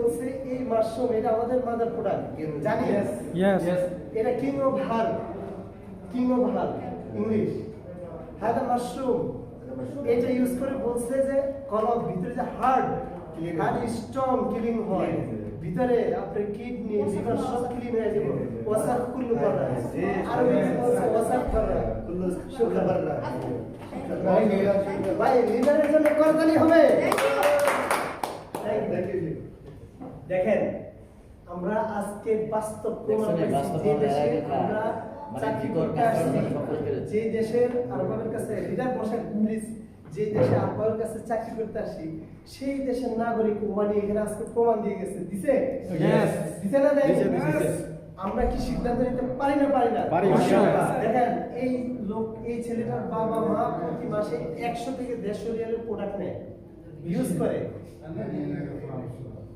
বলছে এই মাশরুম এটা আমাদের মাদার প্রোডাক্ট জানি এটা কিং অফ হার্ব ইংলিশ হাদা মাশরুম এটা ইউজ করে বলছে যে কলম ভিতরে যে হার্ড স্ট্রং কিলিং হয় ভিতরে আপনার কিডনি লিভার সব ক্লিন হয়ে যাবে ওয়াসাক কুল্লু বাররা আর ওয়াসাক বাররা কুল্লু শুকর বাররা ভাই লিডারের জন্য করতালি হবে দেখেন আমরা আজকে বাস্তব প্রমাণ পেয়েছি যে দেশে আমরা চাকরি করতে আসছি যে দেশের আরবের কাছে লিডার বসে প্লিজ যে দেশে আরবের কাছে চাকরি করতে আসি সেই দেশের নাগরিক ওমানি এখানে আজকে প্রমাণ দিয়ে গেছে দিছে দিছে না দেয় আমরা কি সিদ্ধান্ত নিতে পারি না দেখেন এই লোক এই ছেলেটার বাবা মা প্রতি মাসে 100 থেকে 150 রিয়ালের প্রোডাক্ট নেয় ইউজ করে